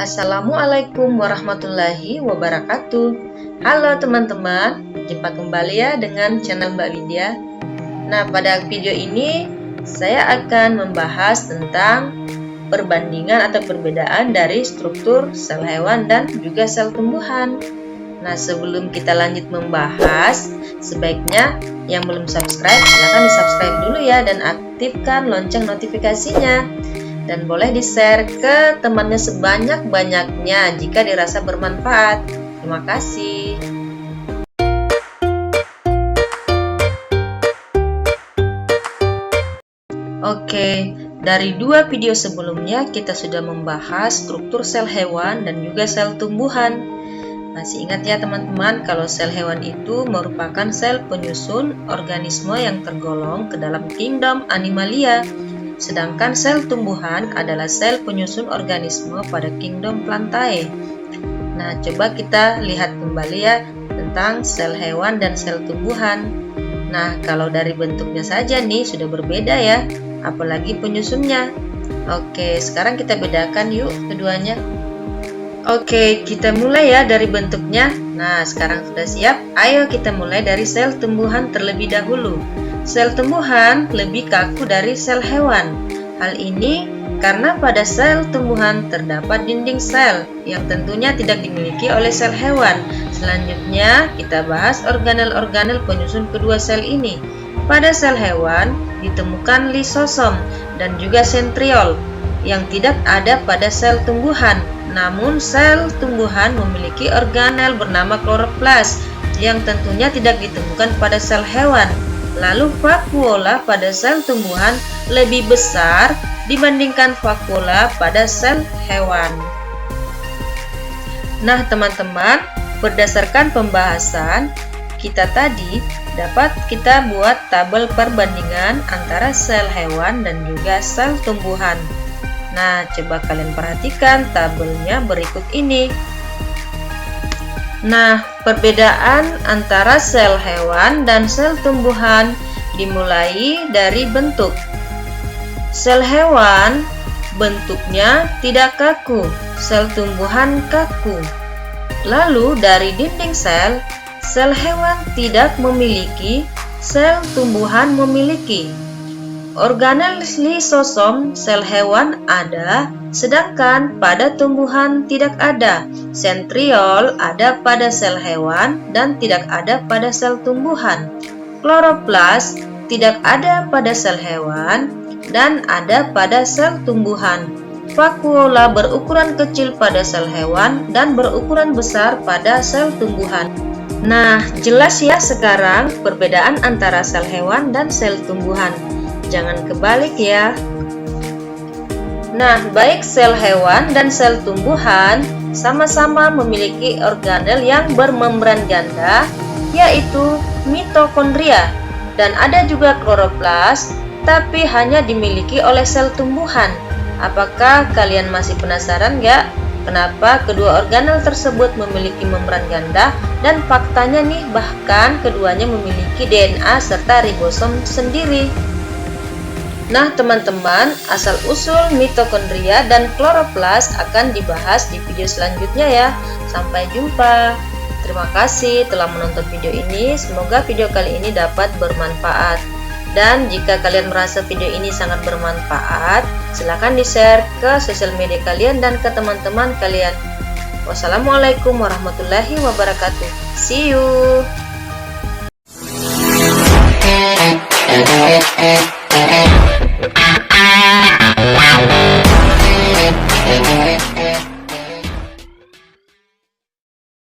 Assalamualaikum warahmatullahi wabarakatuh. Halo teman-teman, jumpa kembali ya dengan channel Mbak Widya. Nah, pada video ini saya akan membahas tentang perbandingan atau perbedaan dari struktur sel hewan dan juga sel tumbuhan. Nah, sebelum kita lanjut membahas, sebaiknya yang belum subscribe, silahkan di-subscribe dulu ya dan aktifkan lonceng notifikasinya. Dan boleh di-share ke temannya sebanyak-banyaknya jika dirasa bermanfaat. Terima kasih. Oke, dari dua video sebelumnya kita sudah membahas struktur sel hewan dan juga sel tumbuhan. Masih ingat ya teman-teman, kalau sel hewan itu merupakan sel penyusun organisme yang tergolong ke dalam kingdom Animalia. Sedangkan sel tumbuhan adalah sel penyusun organisme pada kingdom Plantae. Nah, coba kita lihat kembali ya tentang sel hewan dan sel tumbuhan. Nah, kalau dari bentuknya saja nih sudah berbeda ya, apalagi penyusunnya. Oke, sekarang kita bedakan yuk keduanya. Oke, kita mulai ya dari bentuknya. Nah, sekarang sudah siap. Ayo kita mulai dari sel tumbuhan terlebih dahulu. Sel tumbuhan lebih kaku dari sel hewan. Hal ini karena pada sel tumbuhan terdapat dinding sel yang tentunya tidak dimiliki oleh sel hewan. Selanjutnya, kita bahas organel-organel penyusun kedua sel ini. Pada sel hewan ditemukan lisosom dan juga sentriol yang tidak ada pada sel tumbuhan. Namun sel tumbuhan memiliki organel bernama kloroplas yang tentunya tidak ditemukan pada sel hewan. Lalu vakuola pada sel tumbuhan lebih besar dibandingkan vakuola pada sel hewan. Nah teman-teman, berdasarkan pembahasan kita tadi, dapat kita buat tabel perbandingan antara sel hewan dan juga sel tumbuhan. Nah, coba kalian perhatikan tabelnya berikut ini. Nah, perbedaan antara sel hewan dan sel tumbuhan dimulai dari bentuk. Sel hewan bentuknya tidak kaku, sel tumbuhan kaku. Lalu dari dinding sel, sel hewan tidak memiliki, sel tumbuhan memiliki. Organel lisosom sel hewan ada, sedangkan pada tumbuhan tidak ada. Sentriol ada pada sel hewan dan tidak ada pada sel tumbuhan. Kloroplas tidak ada pada sel hewan dan ada pada sel tumbuhan. Vakuola berukuran kecil pada sel hewan dan berukuran besar pada sel tumbuhan. Nah, jelas ya sekarang perbedaan antara sel hewan dan sel tumbuhan. Jangan kebalik ya. Nah, baik sel hewan dan sel tumbuhan sama-sama memiliki organel yang bermembran ganda, yaitu mitokondria, dan ada juga kloroplas, tapi hanya dimiliki oleh sel tumbuhan. Apakah kalian masih penasaran nggak? Kenapa kedua organel tersebut memiliki membran ganda, dan faktanya nih bahkan keduanya memiliki DNA serta ribosom sendiri. Nah teman-teman, asal-usul mitokondria dan kloroplas akan dibahas di video selanjutnya ya. Sampai jumpa. Terima kasih telah menonton video ini. Semoga video kali ini dapat bermanfaat. Dan jika kalian merasa video ini sangat bermanfaat, silahkan di-share ke sosial media kalian dan ke teman-teman kalian. Wassalamualaikum warahmatullahi wabarakatuh. See you.